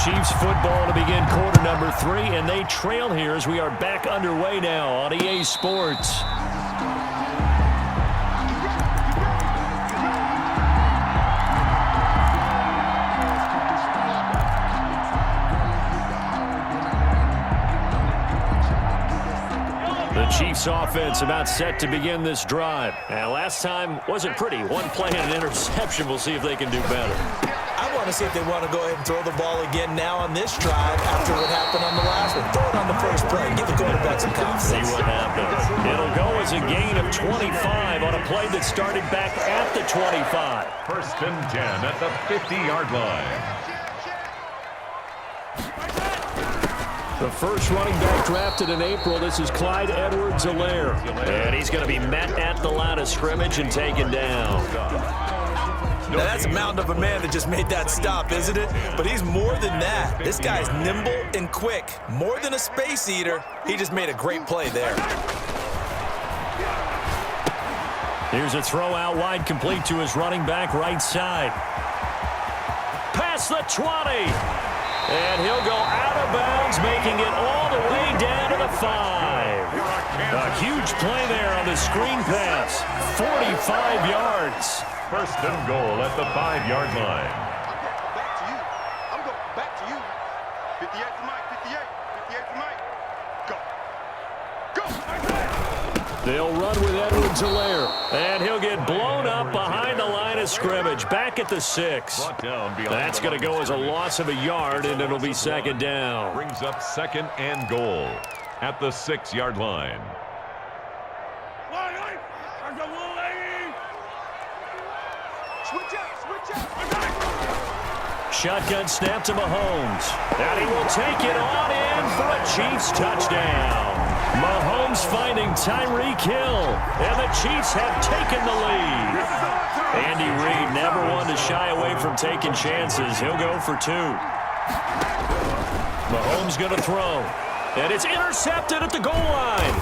Chiefs football to begin quarter number 3, and they trail here as we are back underway now on EA Sports. The Chiefs offense about set to begin this drive. And last time wasn't pretty. One play and an interception. We'll see if they can do better. I want to see if they want to go ahead and throw the ball again now on this drive after what happened on the last one. Throw it on the first play. Give the quarterback some confidence. See what happens. It'll go as a gain of 25 on a play that started back at the 25. First and 10 at the 50-yard line. The first running back drafted in April. This is Clyde Edwards-Helaire. And he's going to be met at the line of scrimmage and taken down. Now that's a mountain of a man that just made that stop, isn't it? But he's more than that. This guy's nimble and quick. More than a space eater. He just made a great play there. Here's a throw out wide, complete to his running back right side. Past the 20. And he'll go out of bounds, making it all the way down to the 5. A huge play there on the screen pass. 45 yards. First and goal at the 5-yard line. Back to you. I'm going back to you. 58 to Mike, 58 to Mike. Go. They'll run with Edwards-Helaire. And he'll get blown up behind the line of scrimmage. Back at the 6. That's going to go as a loss of a yard, and it'll be second down. Brings up second and goal at the 6-yard line. Shotgun snap to Mahomes. And he will take it on in for a Chiefs touchdown. Mahomes finding Tyreek Hill. And the Chiefs have taken the lead. Andy Reid never one to shy away from taking chances. He'll go for 2. Mahomes going to throw. And it's intercepted at the goal line.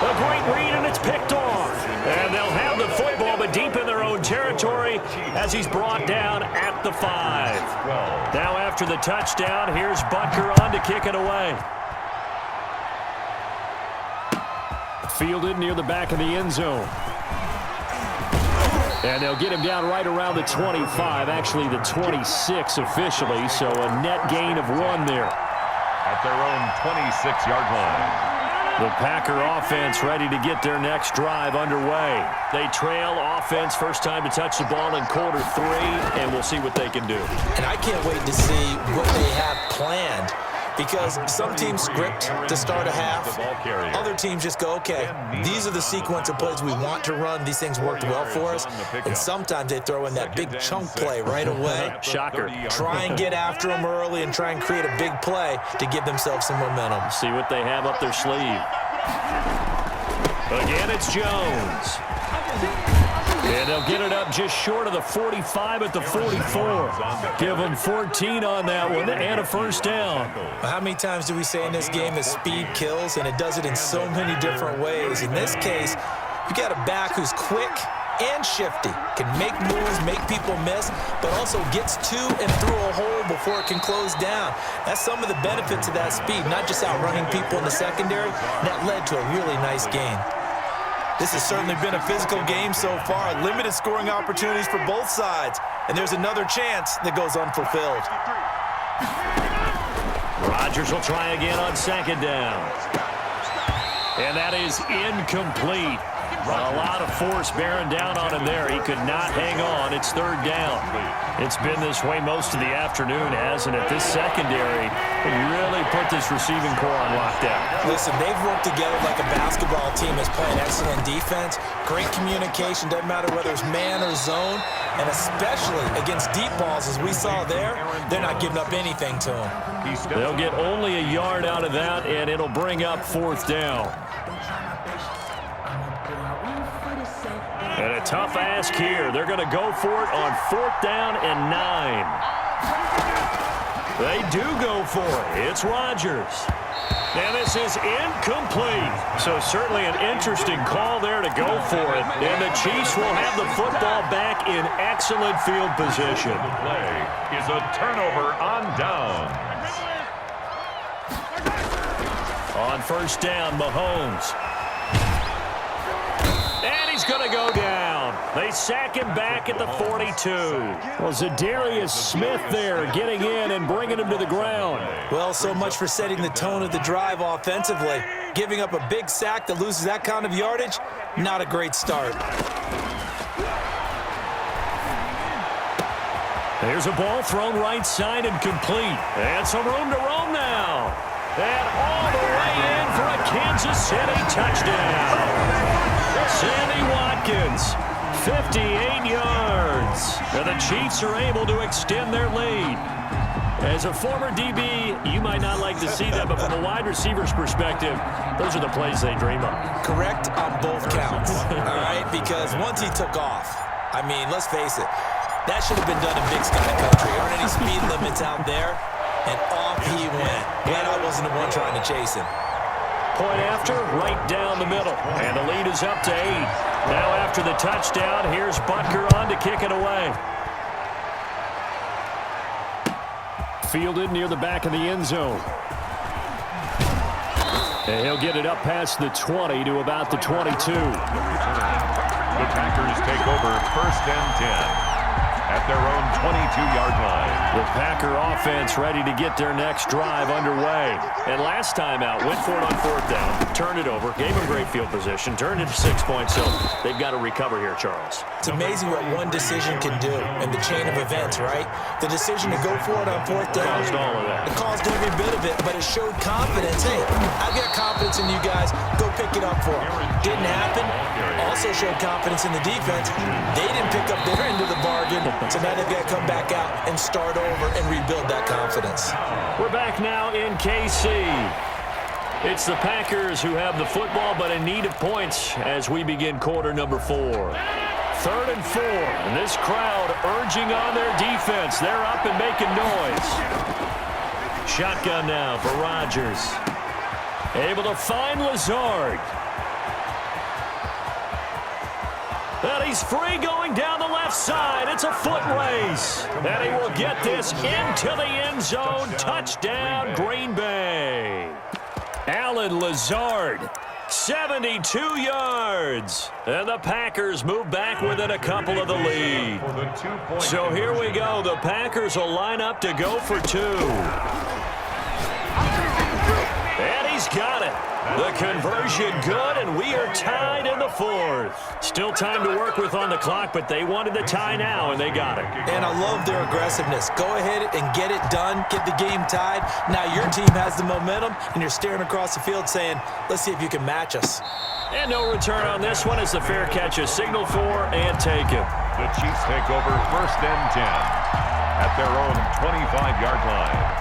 A great read, and it's picked off. And they'll have the football, but deep in their own territory as he's brought down at the 5. Now after the touchdown, here's Butker on to kick it away. Fielded near the back of the end zone. And they'll get him down right around the 25, actually the 26 officially, so a net gain of 1 there. At their own 26-yard line. The Packer offense ready to get their next drive underway. They trail offense, first time to touch the ball in quarter 3, and we'll see what they can do. And I can't wait to see what they have planned. Because some teams script to start a half. Other teams just go, okay, these are the sequence of plays we want to run. These things worked well for us. And sometimes they throw in that big chunk play right away. Shocker. Try and get after them early and try and create a big play to give themselves some momentum. See what they have up their sleeve. Again, it's Jones. And they'll get it up just short of the 45 at the 44. Give them 14 on that one and a first down. How many times do we say in this game that speed kills, and it does it in so many different ways? In this case, you got a back who's quick and shifty, can make moves, make people miss, but also gets to and through a hole before it can close down. That's some of the benefits of that speed, not just outrunning people in the secondary. That led to a really nice gain. This has certainly been a physical game so far. Limited scoring opportunities for both sides. And there's another chance that goes unfulfilled. Rodgers will try again on second down. And that is incomplete. A lot of force bearing down on him there. He could not hang on. It's third down. It's been this way most of the afternoon, hasn't it? This secondary really put this receiving core on lockdown. Listen, they've worked together like a basketball team that's playing excellent defense. Great communication. Doesn't matter whether it's man or zone. And especially against deep balls, as we saw there, they're not giving up anything to them. They'll get only a yard out of that, and it'll bring up fourth down. And a tough ask here. They're going to go for it on 4th down and 9. They do go for it. It's Rodgers. And this is incomplete. So certainly an interesting call there to go for it. And the Chiefs will have the football back in excellent field position. The play is a turnover on down. On first down, Mahomes. And he's going to go down. They sack him back at the 42. Well, Zadarius Smith there getting in and bringing him to the ground. Well, so much for setting the tone of the drive offensively. Giving up a big sack that loses that kind of yardage, not a great start. There's a ball thrown right side and complete. And some room to roam now. And all the way in for a Kansas City touchdown. Sammy Watkins, 58 yards. And the Chiefs are able to extend their lead. As a former DB, you might not like to see that, but from a wide receiver's perspective, those are the plays they dream of. Correct on both counts, all right? Because once he took off, I mean, let's face it, that should have been done in Big Sky Country. Aren't any speed limits out there? And off he went. Glad I wasn't the one trying to chase him. Point after, right down the middle. And the lead is up to 8. Now after the touchdown, here's Butker on to kick it away. Fielded near the back of the end zone. And he'll get it up past the 20 to about the 22. The Packers take over first and 10 at their own 22-yard line. The Packer offense ready to get their next drive underway. And last time out, went for it on fourth down, turned it over, gave them great field position, turned it to 6 points, so they've got to recover here, Charles. It's amazing what one decision can do in the chain of events, right? The decision to go for it on fourth down. Caused all of that. It caused every bit of it, but it showed confidence. Hey, I've got confidence in you guys. Go pick it up for them. Didn't happen. Also showed confidence in the defense. They didn't pick up their end of the bargain, so now they've got to come back out and start over and rebuild that confidence. We're back now in KC. It's the Packers who have the football, but in need of points as we begin quarter number 4. 3rd and 4, and this crowd urging on their defense. They're up and making noise. Shotgun now for Rodgers. Able to find Lazard. And he's free going down the left side. It's a foot race. And he will get this into the end zone. Touchdown, Green Bay. Allen Lazard, 72 yards. And the Packers move back within a couple of the lead. So here we go. The Packers will line up to go for 2. And he's got it. The conversion good, and we are tied in the 4th. Still time to work with on the clock, but they wanted the tie now, and they got it. And I love their aggressiveness. Go ahead and get it done. Get the game tied. Now your team has the momentum, and you're staring across the field saying, let's see if you can match us. And no return on this one as the fair catch is signaled for and taken. The Chiefs take over first and 10 at their own 25-yard line.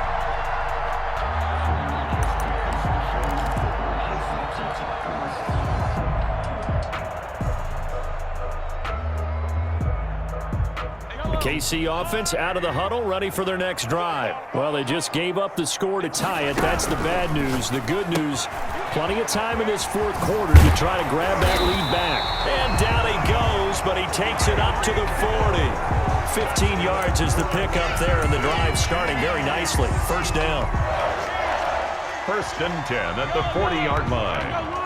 KC offense out of the huddle, ready for their next drive. Well, they just gave up the score to tie it. That's the bad news. The good news, plenty of time in this 4th quarter to try to grab that lead back. And down he goes, but he takes it up to the 40. 15 yards is the pickup there, and the drive starting very nicely. First down. First and 10 at the 40-yard line.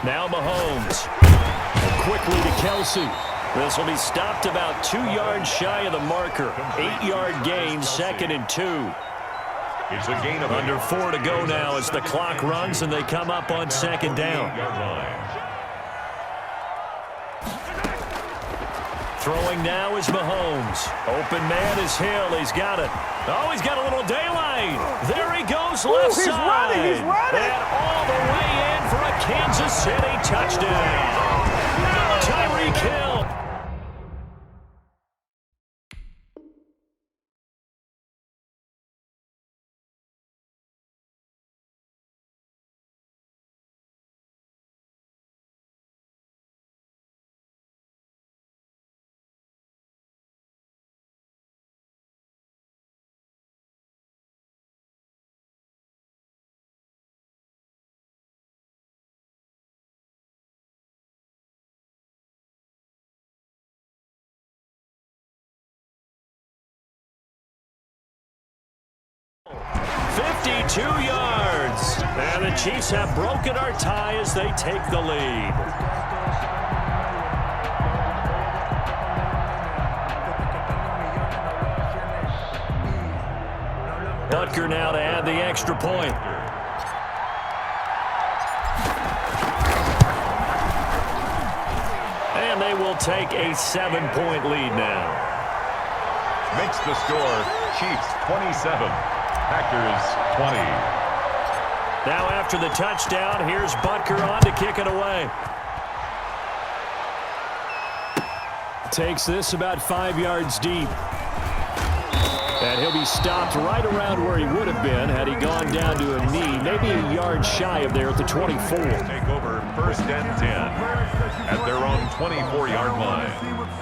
Now Mahomes. Quickly to Kelsey. This will be stopped about 2 yards shy of the marker. 8-yard gain, 2nd and 2. It's a gain of under 4 to go now as the clock runs and they come up on 2nd down. Throwing now is Mahomes. Open man is Hill. He's got it. Oh, he's got a little daylight. There he goes left side. He's running. And all the way in for a Kansas City touchdown. Tyreek Hill. 52 yards. And the Chiefs have broken our tie as they take the lead. Butker now to add the extra point. And they will take a 7-point lead now. Makes the score Chiefs 27, Packers 20. Now after the touchdown, here's Butker on to kick it away. Takes this about 5 yards deep. And he'll be stopped right around where he would have been had he gone down to a knee, maybe a yard shy of there at the 24. Take over 1st and 10 at their own 24-yard line.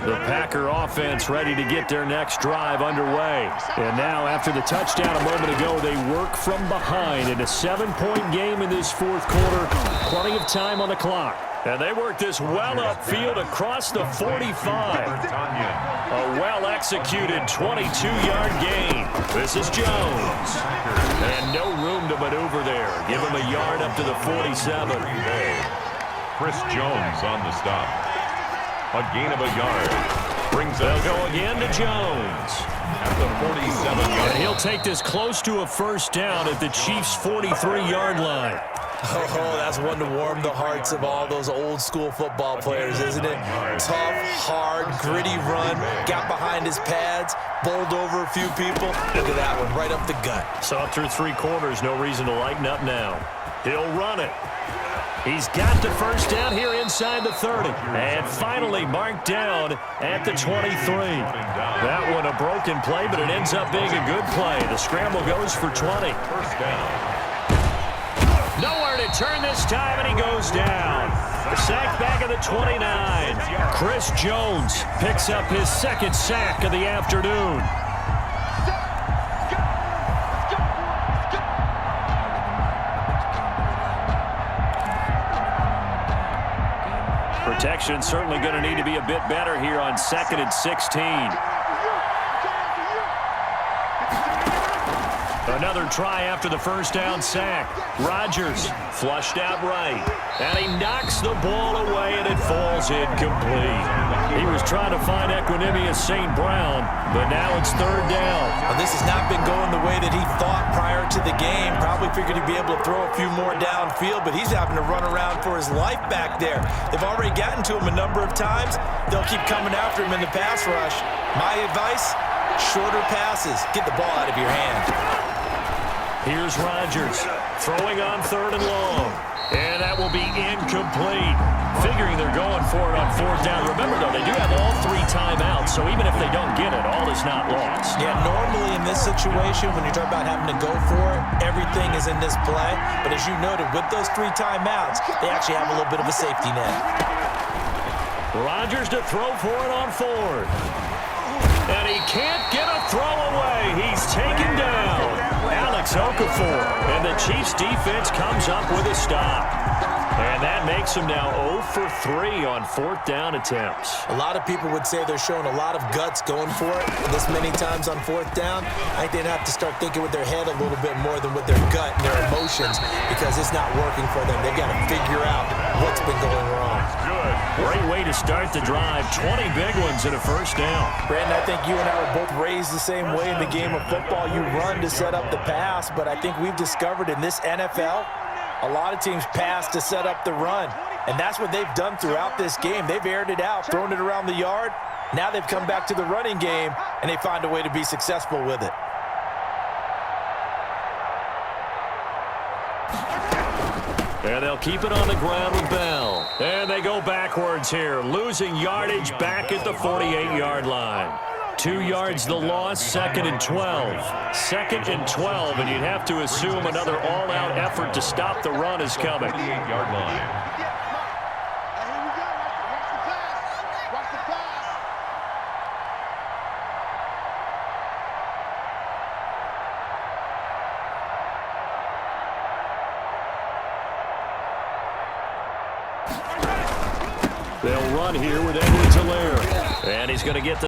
The Packer offense ready to get their next drive underway. And now after the touchdown a moment ago, they work from behind in a 7-point game in this fourth quarter. Plenty of time on the clock. And they work this well upfield across the 45. A well-executed 22-yard gain. This is Jones. And no room to maneuver there. Give him a yard up to the 47. Chris Jones on the stop. A gain of a yard. Brings They'll us go again to Jones. at the 47-yard And he'll take this close to a first down at the Chiefs' 43-yard line. Oh, that's one to warm the hearts of all those old-school football players, isn't it? Tough, hard, gritty run, got behind his pads, bowled over a few people. Look at that one, right up the gut. So through 3 quarters, no reason to lighten up now. He'll run it. He's got the first down here inside the 30. And finally marked down at the 23. That one a broken play, but it ends up being a good play. The scramble goes for 20. first down. Nowhere to turn this time, and he goes down. The sack back at the 29. Chris Jones picks up his 2nd sack of the afternoon. Protection certainly going to need to be a bit better here on 2nd and 16. Another try after the first down sack. Rodgers flushed out right. And he knocks the ball away, and it falls incomplete. He was trying to find Equanimeous St. Brown, but now it's 3rd down. Well, this has not been going the way that he thought prior to the game. Probably figured he'd be able to throw a few more downfield, but he's having to run around for his life back there. They've already gotten to him a number of times. They'll keep coming after him in the pass rush. My advice, shorter passes. Get the ball out of your hand. Here's Rodgers throwing on 3rd and long. And that will be incomplete. Figuring they're going for it on 4th down. Remember, though, they do have all 3 timeouts, so even if they don't get it, all is not lost. Yeah, normally in this situation, when you talk about having to go for it, everything is in this play. But as you noted, with those 3 timeouts, they actually have a little bit of a safety net. Rodgers to throw for it on 4th. And he can't get a throw away. He's taken down. Alex Okafor. And the Chiefs defense comes up with a stop. And that makes them now 0 for 3 on 4th down attempts. A lot of people would say they're showing a lot of guts going for it this many times on 4th down. I think they'd have to start thinking with their head a little bit more than with their gut and their emotions, because it's not working for them. They've got to figure out what's been going wrong. Great way to start the drive. 20 big ones and a first down. Brandon, I think you and I were both raised the same way in the game of football. You run to set up the pass, but I think we've discovered in this NFL, a lot of teams pass to set up the run. And that's what they've done throughout this game. They've aired it out, thrown it around the yard. Now they've come back to the running game, and they find a way to be successful with it. And they'll keep it on the ground with Bell. And they go backwards here, losing yardage back at the 48-yard line. 2 yards the loss, 2nd and 12. 2nd and 12, and you'd have to assume another all-out effort to stop the run is coming. 48-yard line. They'll run here with Edwards-Helaire. And he's going to get the